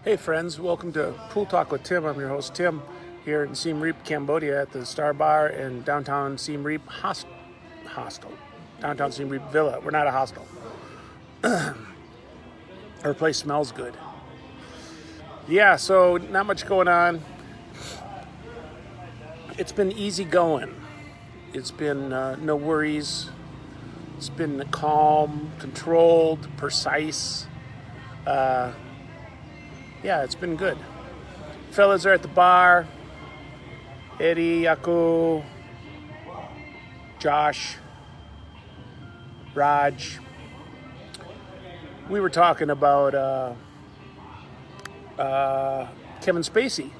Hey friends, welcome to Pool Talk with Tim. I'm your host Tim here in Siem Reap, Cambodia at the Star Bar in downtown Siem Reap Hostel. Downtown Siem Reap Villa. We're not a hostel. Our place smells good. Yeah, so not much going on. It's been easy going. It's been no worries. It's been calm, controlled, precise. Yeah, it's been good. Fellas are at the bar. Eddie, Yaku, Josh, Raj. We were talking about Kevin Spacey.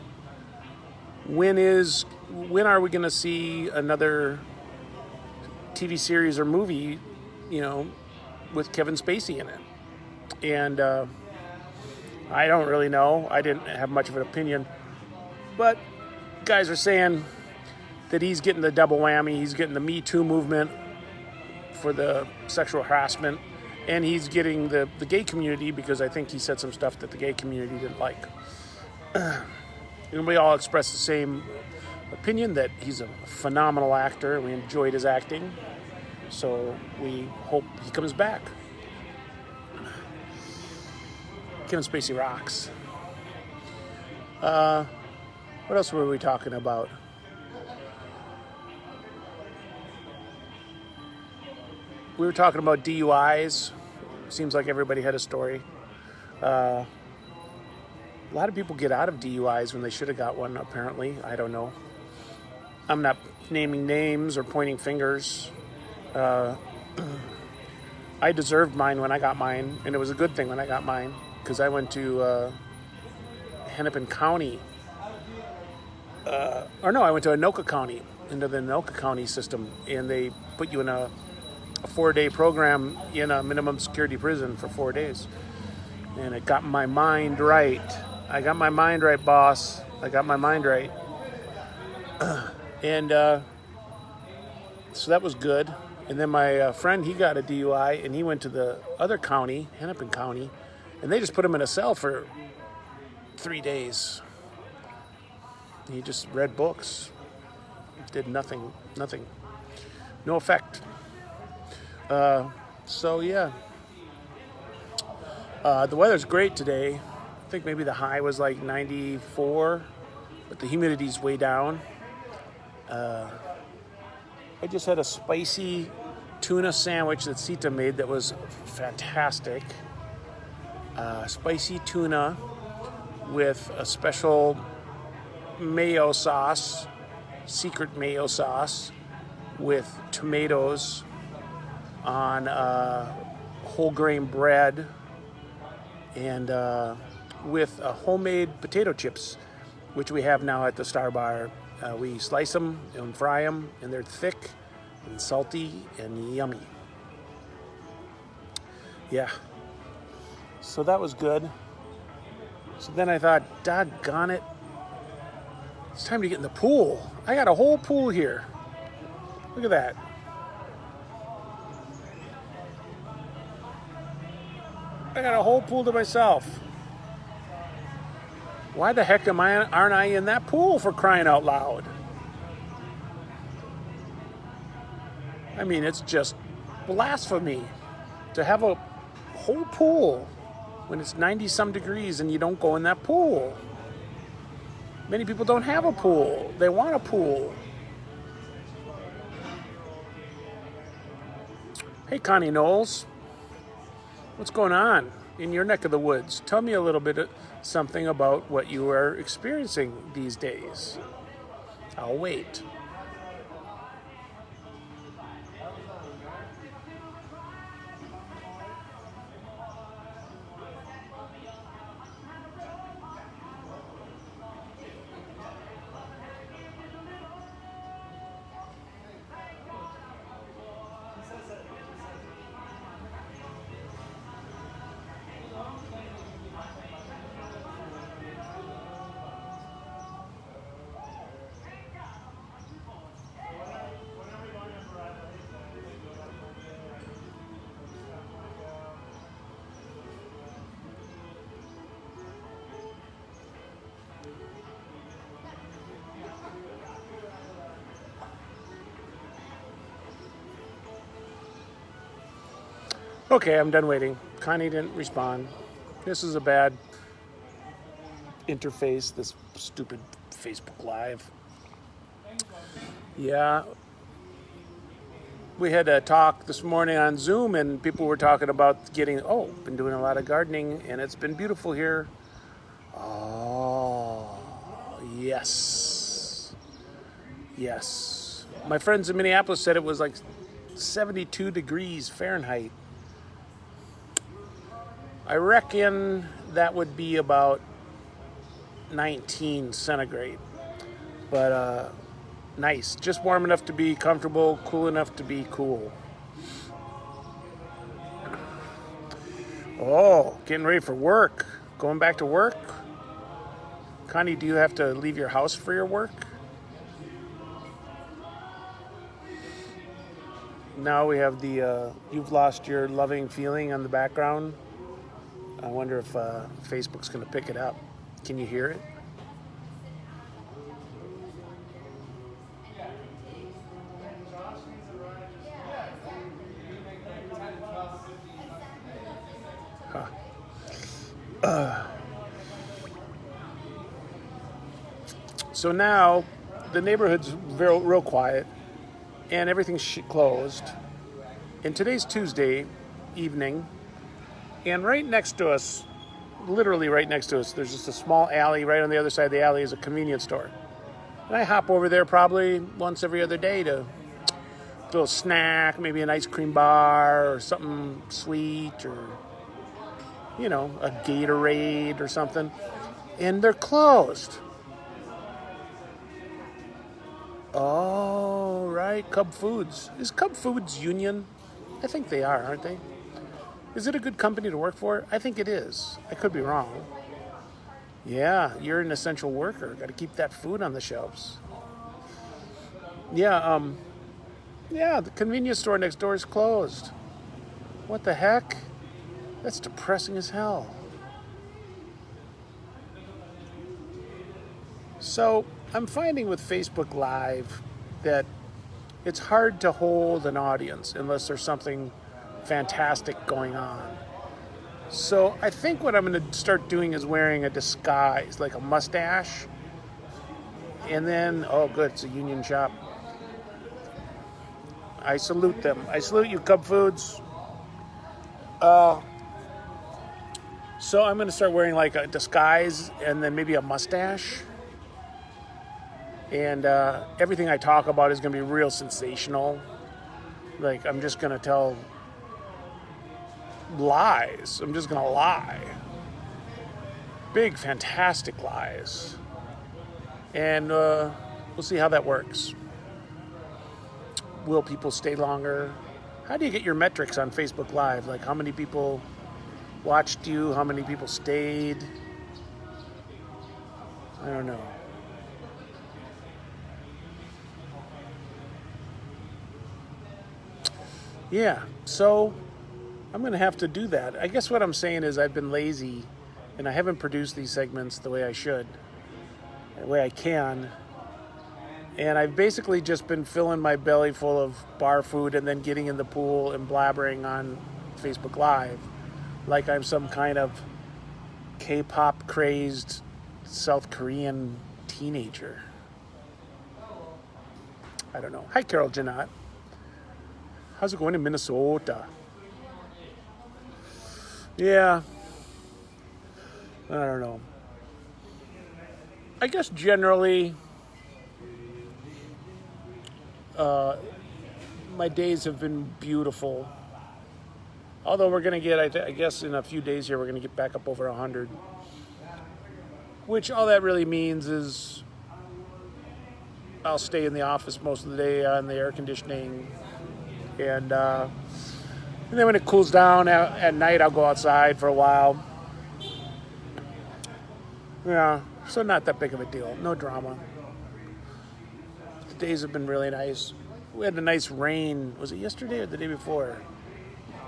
When are we going to see another TV series or movie, with Kevin Spacey in it? And I don't really know. I didn't have much of an opinion. But guys are saying that he's getting the double whammy. He's getting the Me Too movement for the sexual harassment. And he's getting the gay community because I think he said some stuff that the gay community didn't like. And we all expressed the same opinion that he's a phenomenal actor. We enjoyed his acting. So we hope he comes back. Kevin Spacey rocks. What else were we talking about? We were talking about DUIs. Seems like everybody had a story. A lot of people get out of DUIs when they should have got one, apparently. I don't know. I'm not naming names or pointing fingers. I deserved mine when I got mine, and it was a good thing when I got mine. Because I went to Hennepin County. I went to Anoka County, into the Anoka County system, and they put you in a 4-day program in a minimum security prison for 4 days. And it got my mind right. I got my mind right, boss. I got my mind right. And so that was good. And then my friend, he got a DUI, and he went to the other county, Hennepin County, and they just put him in a cell for 3 days. He just read books, did nothing, no effect. So yeah, the weather's great today. I think maybe the high was like 94, but the humidity's way down. I just had a spicy tuna sandwich that Sita made that was fantastic. Spicy tuna with a special mayo sauce, secret mayo sauce, with tomatoes on whole grain bread, and with homemade potato chips, which we have now at the Star Bar. We slice them and fry them, and they're thick and salty and yummy. Yeah. So that was good. So then I thought, doggone it, it's time to get in the pool. I got a whole pool here. Look at that. I got a whole pool to myself. Why the heck aren't I in that pool, for crying out loud? I mean, it's just blasphemy to have a whole pool when it's 90-some degrees and you don't go in that pool. Many people don't have a pool. They want a pool. Hey, Connie Knowles. What's going on in your neck of the woods? Tell me a little bit of something about what you are experiencing these days. I'll wait. Okay, I'm done waiting. Connie didn't respond. This is a bad interface, this stupid Facebook Live. Yeah. We had a talk this morning on Zoom, and people were talking about been doing a lot of gardening, and it's been beautiful here. Oh, yes. Yes. My friends in Minneapolis said it was like 72 degrees Fahrenheit. I reckon that would be about 19 centigrade. But nice. Just warm enough to be comfortable, cool enough to be cool. Oh, getting ready for work. Going back to work. Connie, do you have to leave your house for your work? Now we have the You've Lost Your Loving Feeling on the background. I wonder if Facebook's going to pick it up. Can you hear it? So now the neighborhood's real quiet and everything's closed. And today's Tuesday evening, and right next to us, literally right next to us, there's just a small alley. Right on the other side of the alley is a convenience store. And I hop over there probably once every other day to a little snack, maybe an ice cream bar or something sweet or, a Gatorade or something. And they're closed. Oh, right, Cub Foods. Is Cub Foods union? I think they are, aren't they? Is it a good company to work for? I think it is. I could be wrong. Yeah, you're an essential worker. Got to keep that food on the shelves. Yeah, the convenience store next door is closed. What the heck? That's depressing as hell. So, I'm finding with Facebook Live that it's hard to hold an audience unless there's something fantastic going on. So I think what I'm going to start doing is wearing a disguise, like a mustache. And then, oh good, it's a union shop. I salute them. I salute you, Cub Foods. So I'm going to start wearing like a disguise and then maybe a mustache. And everything I talk about is going to be real sensational. Like, I'm just going to tell lies. I'm just going to lie. Big, fantastic lies. And we'll see how that works. Will people stay longer? How do you get your metrics on Facebook Live? Like, how many people watched you? How many people stayed? I don't know. Yeah, so I'm going to have to do that. I guess what I'm saying is I've been lazy and I haven't produced these segments the way I should, the way I can. And I've basically just been filling my belly full of bar food and then getting in the pool and blabbering on Facebook Live like I'm some kind of K-pop crazed South Korean teenager. I don't know. Hi, Carol Janot. How's it going in Minnesota? Yeah. I don't know. I guess generally, my days have been beautiful. Although we're going to get, I guess in a few days here, we're going to get back up over 100. Which all that really means is I'll stay in the office most of the day on the air conditioning. And then when it cools down at night, I'll go outside for a while. Yeah, so not that big of a deal. No drama. The days have been really nice. We had a nice rain. Was it yesterday or the day before?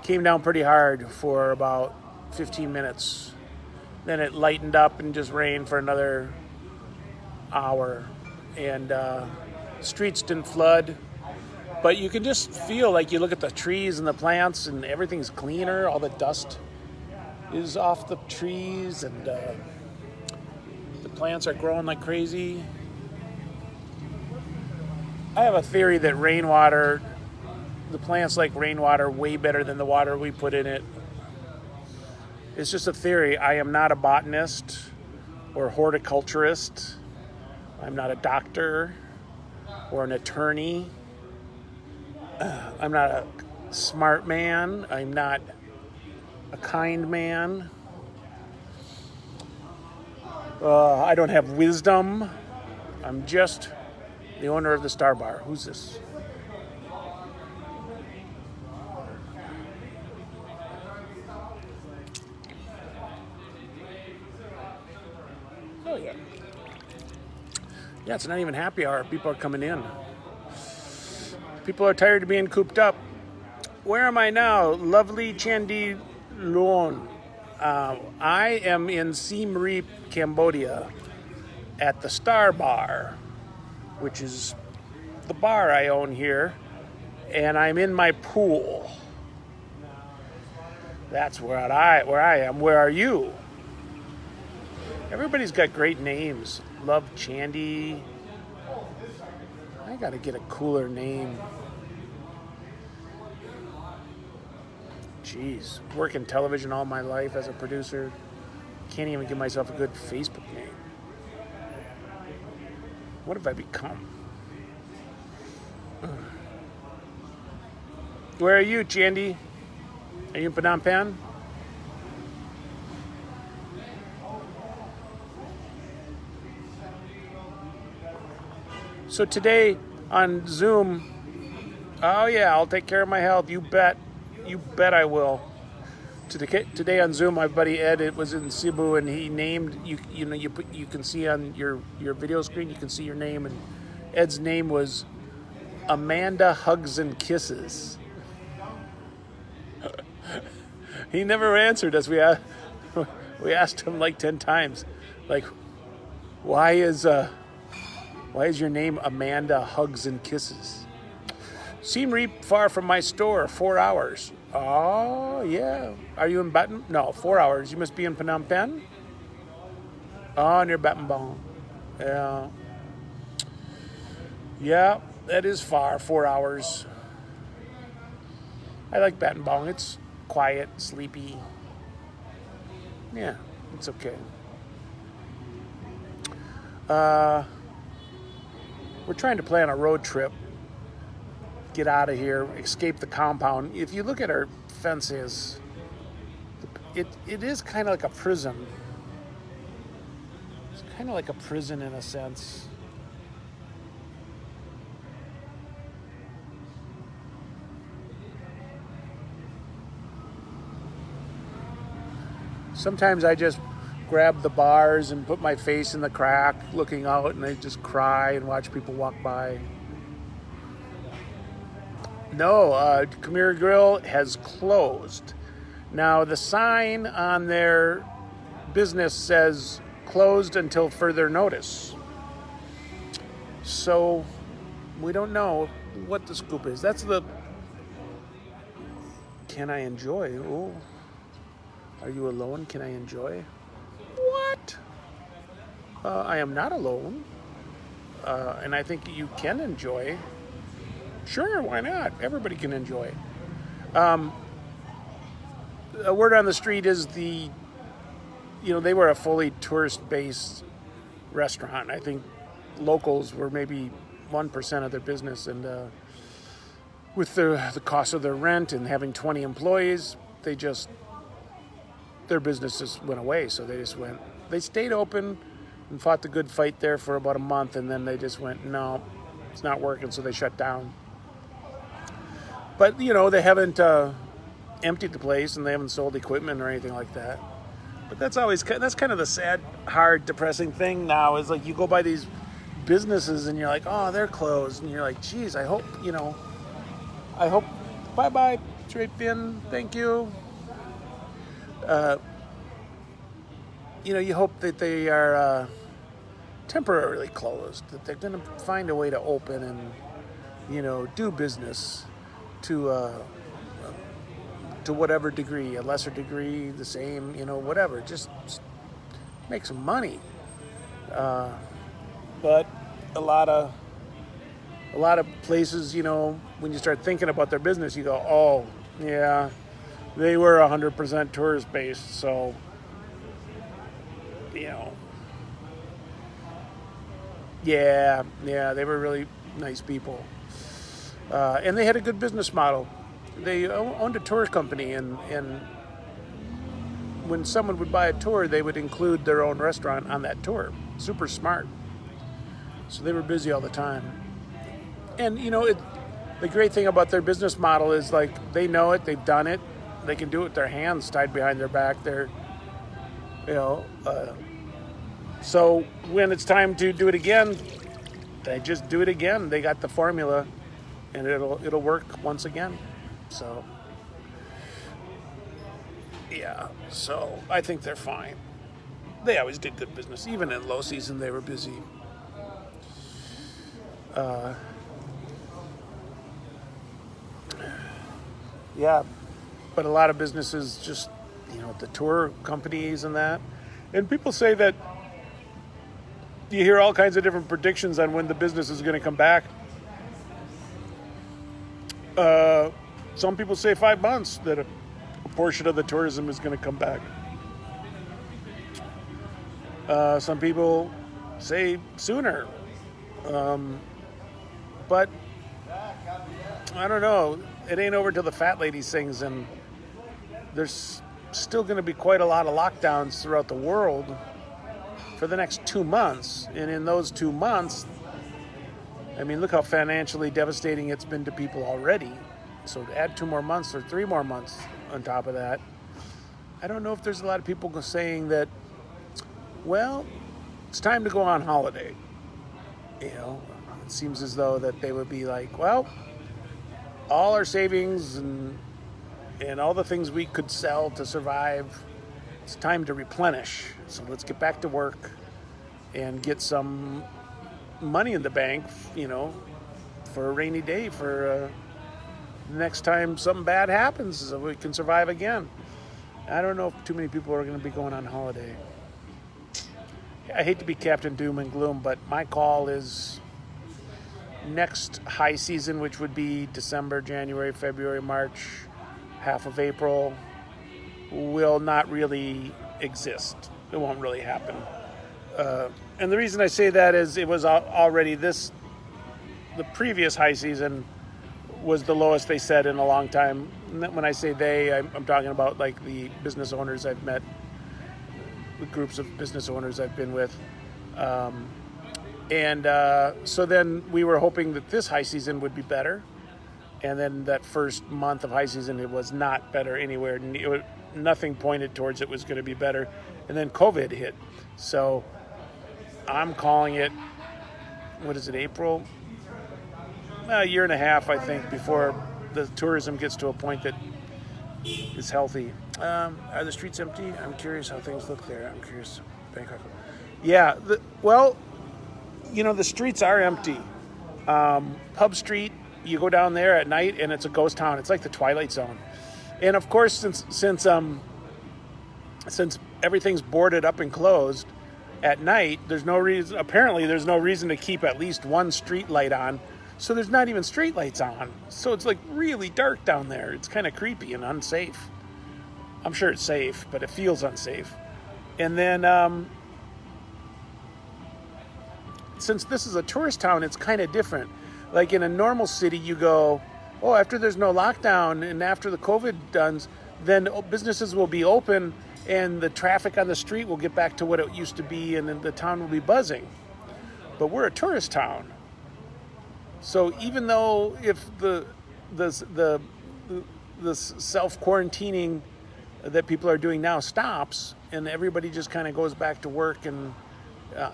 Came down pretty hard for about 15 minutes. Then it lightened up and just rained for another hour. And streets didn't flood. But you can just feel like you look at the trees and the plants and everything's cleaner. All the dust is off the trees and the plants are growing like crazy. I have a theory that the plants like rainwater way better than the water we put in it. It's just a theory. I am not a botanist or horticulturist. I'm not a doctor or an attorney. I'm not a smart man. I'm not a kind man. I don't have wisdom. I'm just the owner of the Star Bar. Who's this? Oh, yeah. Yeah, it's not even happy hour. People are coming in. People are tired of being cooped up. Where am I now? Lovely Chandy Luon. I am in Siem Reap, Cambodia at the Star Bar, which is the bar I own here, and I'm in my pool. That's where I am. Where are you? Everybody's got great names. Love Chandy. I gotta get a cooler name. Jeez, working television all my life as a producer. Can't even give myself a good Facebook name. What have I become? Where are you, Chandy? Are you in Phnom Penh? So today on Zoom, oh yeah, I'll take care of my health. You bet. You bet I will. Today on Zoom, my buddy Ed, it was in Cebu, and he named you. You know, you can see on your video screen, you can see your name, and Ed's name was Amanda Hugs and Kisses. He never answered us. We asked him like 10 times, like, why is your name Amanda Hugs and Kisses? Siem Reap, far from my store, 4 hours. Oh, yeah. Are you in Battambang? No, 4 hours. You must be in Phnom Penh? Oh, near Battambang. Yeah. Yeah, that is far, 4 hours. I like Battambang. It's quiet, sleepy. Yeah, it's okay. We're trying to plan a road trip. Get out of here, escape the compound. If you look at our fences, it is kind of like a prison. It's kind of like a prison in a sense. Sometimes I just grab the bars and put my face in the crack looking out, and I just cry and watch people walk by. No, Khmer Grill has closed. Now, the sign on their business says closed until further notice. So, we don't know what the scoop is. That's the... Can I enjoy? Oh, are you alone? Can I enjoy? What? I am not alone. And I think you can enjoy. Sure, why not? Everybody can enjoy. A word on the street is they were a fully tourist-based restaurant. I think locals were maybe 1% of their business, and with the cost of their rent and having 20 employees, their business just went away. So they stayed open and fought the good fight there for about a month, and then they just went, no, it's not working, so they shut down. But, they haven't emptied the place, and they haven't sold equipment or anything like that. But that's kind of the sad, hard, depressing thing now, is like you go by these businesses and you're like, oh, they're closed. And you're like, geez, I hope, bye-bye, straight bin, thank you. You hope that they are temporarily closed, that they're going to find a way to open and do business to whatever degree, a lesser degree, the same, whatever. Just make some money. But a lot of places, when you start thinking about their business, you go, oh, yeah, they were 100% tourist based, so, yeah, they were really nice people. And they had a good business model. They owned a tour company, and when someone would buy a tour, they would include their own restaurant on that tour. Super smart. So they were busy all the time. And, the great thing about their business model is, like, they know it, they've done it, they can do it with their hands tied behind their back. So when it's time to do it again, they just do it again. They got the formula, and it'll work once again. So, yeah, so I think they're fine. They always did good business. Even in low season, they were busy. Yeah, but a lot of businesses just, the tour companies and that. And people say that you hear all kinds of different predictions on when the business is going to come back. Some people say 5 months that a portion of the tourism is going to come back. Some people say sooner. But I don't know. It ain't over till the fat lady sings, and there's still going to be quite a lot of lockdowns throughout the world for the next 2 months. And in those 2 months, look how financially devastating it's been to people already. So to add 2 more months or 3 more months on top of that, I don't know if there's a lot of people saying that, well, it's time to go on holiday. It seems as though that they would be like, well, all our savings and all the things we could sell to survive, it's time to replenish. So let's get back to work and get some money in the bank, for a rainy day, for next time something bad happens, so we can survive again. I don't know if too many people are going to be going on holiday. I hate to be Captain Doom and Gloom, but my call is next high season, which would be December, January, February, March, half of April, will not really exist. It won't really happen. And the reason I say that is it was already the previous high season was the lowest they said in a long time. When I say they, I'm talking about like the business owners I've met, the groups of business owners I've been with. So then we were hoping that this high season would be better. And then that first month of high season, it was not better anywhere. Nothing pointed towards it was going to be better. And then COVID hit. So I'm calling it, April? A year and a half, I think, before the tourism gets to a point that is healthy. Are the streets empty? I'm curious how things look there. I'm curious. Bangkok. Yeah, the streets are empty. Pub Street, you go down there at night and it's a ghost town. It's like the Twilight Zone. And of course, since everything's boarded up and closed at night, there's no reason to keep at least one street light on. So there's not even street lights on. So it's like really dark down there. It's kind of creepy and unsafe. I'm sure it's safe, but it feels unsafe. And then since this is a tourist town, it's kind of different. Like in a normal city, you go, oh, after there's no lockdown and after the COVID done, then businesses will be open and the traffic on the street will get back to what it used to be and then the town will be buzzing. But we're a tourist town. So even though if the self-quarantining that people are doing now stops and everybody just kind of goes back to work and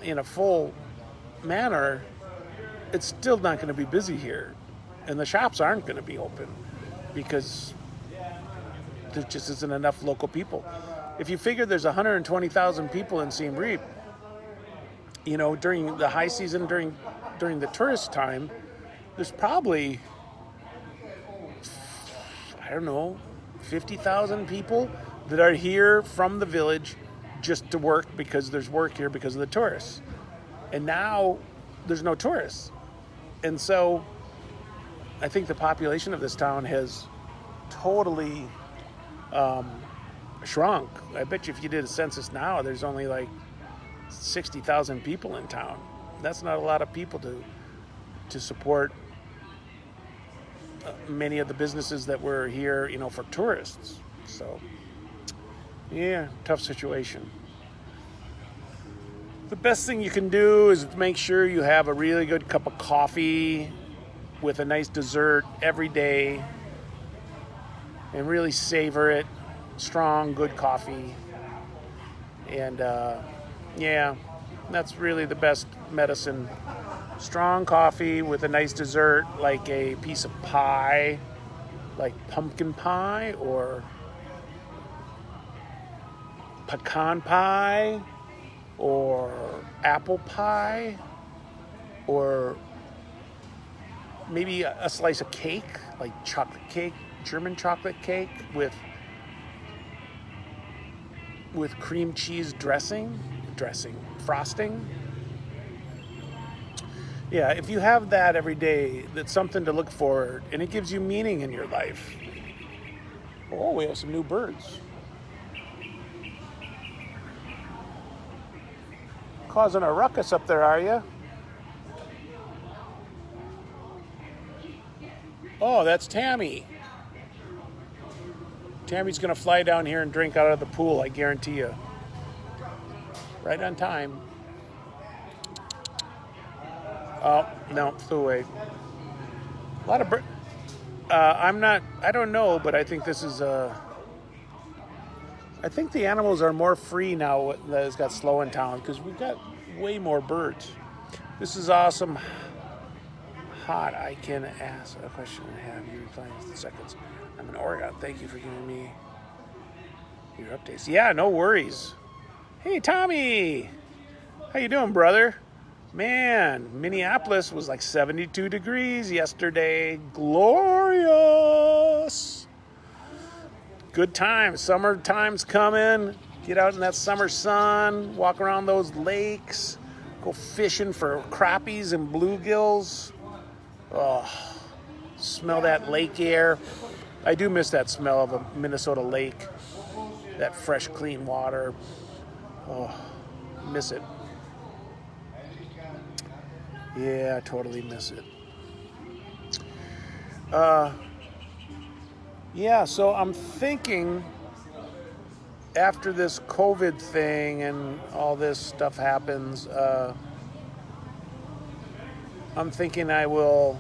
in a full manner, it's still not going to be busy here. And the shops aren't going to be open because there just isn't enough local people. If you figure there's 120,000 people in Siem Reap, during the high season, during the tourist time, there's probably, I don't know, 50,000 people that are here from the village just to work because there's work here because of the tourists. And now there's no tourists. And so I think the population of this town has totally shrunk. I bet you if you did a census now, there's only like 60,000 people in town. That's not a lot of people to support many of the businesses that were here, for tourists. So, yeah, tough situation. The best thing you can do is make sure you have a really good cup of coffee with a nice dessert every day and really savor it. Strong, good coffee. And, yeah, that's really the best medicine. Strong coffee with a nice dessert, like a piece of pie, like pumpkin pie or pecan pie or apple pie or maybe a slice of cake, like chocolate cake, German chocolate cake with cream cheese frosting. Yeah, if you have that every day, that's something to look for, and it gives you meaning in your life. Oh, we have some new birds. Causing a ruckus up there, are you? Oh, that's Tammy. Tammy's gonna fly down here and drink out of the pool, I guarantee you. Right on time. Oh, no, flew away. A lot of I don't know, but I think this is, I think the animals are more free now that it's got slow in town because we've got way more birds. This is awesome. Hot. I can ask a question and have you reply in seconds. I'm in Oregon. Thank you for giving me your updates. Yeah, no worries. Hey, Tommy. How you doing, brother? Man, Minneapolis was like 72 degrees yesterday. Glorious. Good time. Summertime's coming. Get out in that summer sun. Walk around those lakes. Go fishing for crappies and bluegills. Oh, smell that lake air. I do miss that smell of a Minnesota lake. That fresh, clean water. Oh, miss it. Yeah, I totally miss it. Yeah, so I'm thinking after this COVID thing and all this stuff happens, I'm thinking I will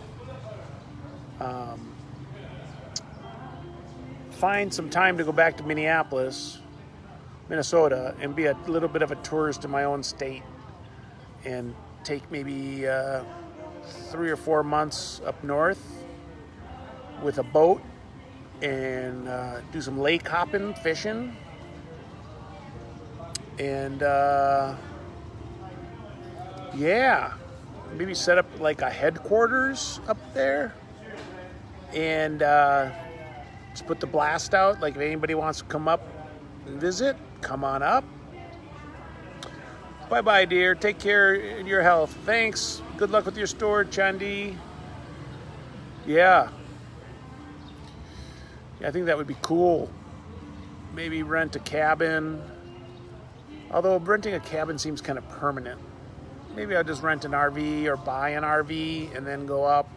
find some time to go back to Minnesota, and be a little bit of a tourist in my own state and take maybe 3 or 4 months up north with a boat and do some lake hopping, fishing, and yeah, maybe set up like a headquarters up there and just put the blast out. Like if anybody wants to come up and visit, come on up. Bye-bye, dear. Take care of your health. Thanks. Good luck with your store, Chandi. Yeah. I think that would be cool. Maybe rent a cabin. Although renting a cabin seems kind of permanent. Maybe I'll just rent an RV or buy an RV and then go up,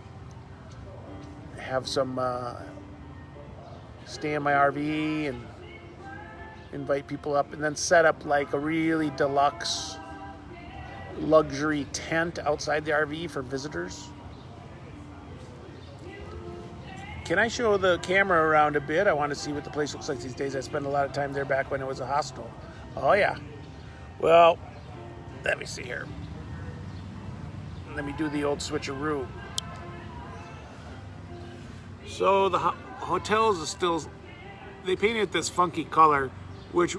have some, stay in my RV and invite people up, and then set up like a really deluxe luxury tent outside the RV for visitors. Can I show the camera around a bit? I want to see what the place looks like these days. I spent a lot of time there back when it was a hostel. Oh yeah. Well, let me see here. Let me do the old switcheroo. So the hotels are still, they painted it this funky color, which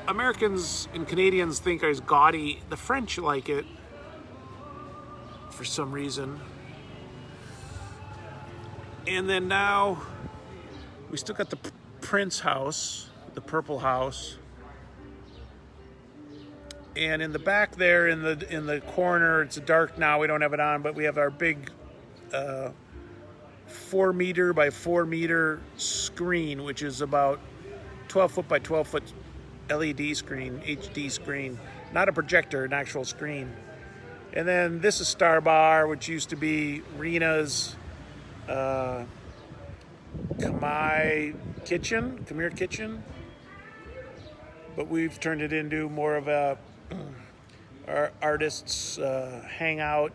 Americans and Canadians think is gaudy. The French like it for some reason. And then now we still got the Prince house, the purple house. And in the back there, in the corner, it's dark now. We don't have it on, but we have our big 4 meter by 4 meter screen, which is about 12 foot by 12 foot LED screen, HD screen, not a projector, an actual screen. And then this is Star Bar, which used to be Rena's Kamai Kitchen, Khmer Kitchen, but we've turned it into more of a our artists hangout,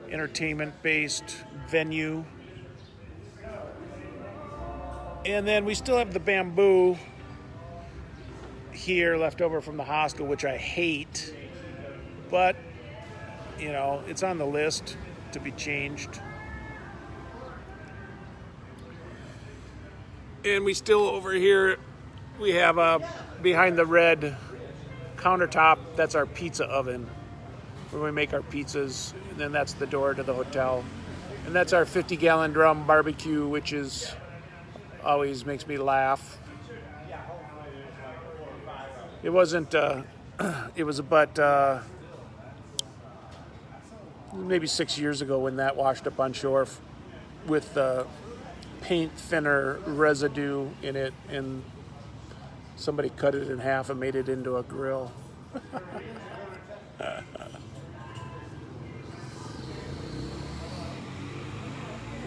entertainment-based venue. And then we still have the bamboo here left over from the hostel, which I hate, but you know, it's on the list to be changed. And we still over here, we have behind the red countertop, that's our pizza oven where we make our pizzas. And then that's the door to the hotel. And that's our 50-gallon drum barbecue, which is always makes me laugh. It wasn't, it was about maybe 6 years ago when that washed up on shore with paint thinner residue in it, and somebody cut it in half and made it into a grill.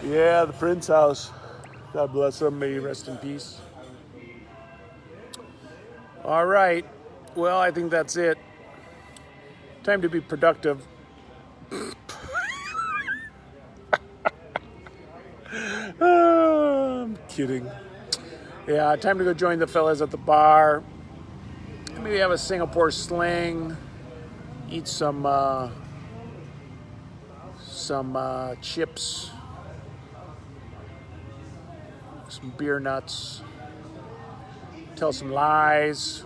Yeah, the Prince house. God bless them. May you rest in peace. All right. Well, I think that's it. Time to be productive. I'm kidding. Yeah, time to go join the fellas at the bar. Maybe have a Singapore sling. Eat some chips. Some beer nuts. Tell some lies.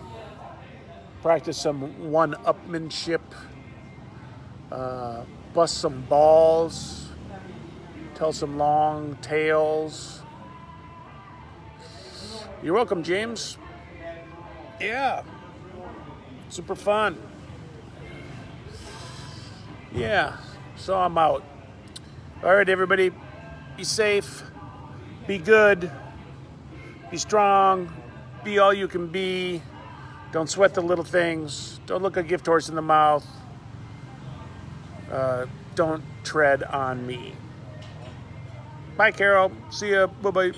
Practice some one-upmanship. Bust some balls. Tell some long tales. You're welcome, James. Yeah. Super fun. Yeah. So I'm out. All right, everybody. Be safe. Be good. Be strong. Be all you can be. Don't sweat the little things. Don't look a gift horse in the mouth. Don't tread on me. Bye, Carol. See ya. Bye-bye.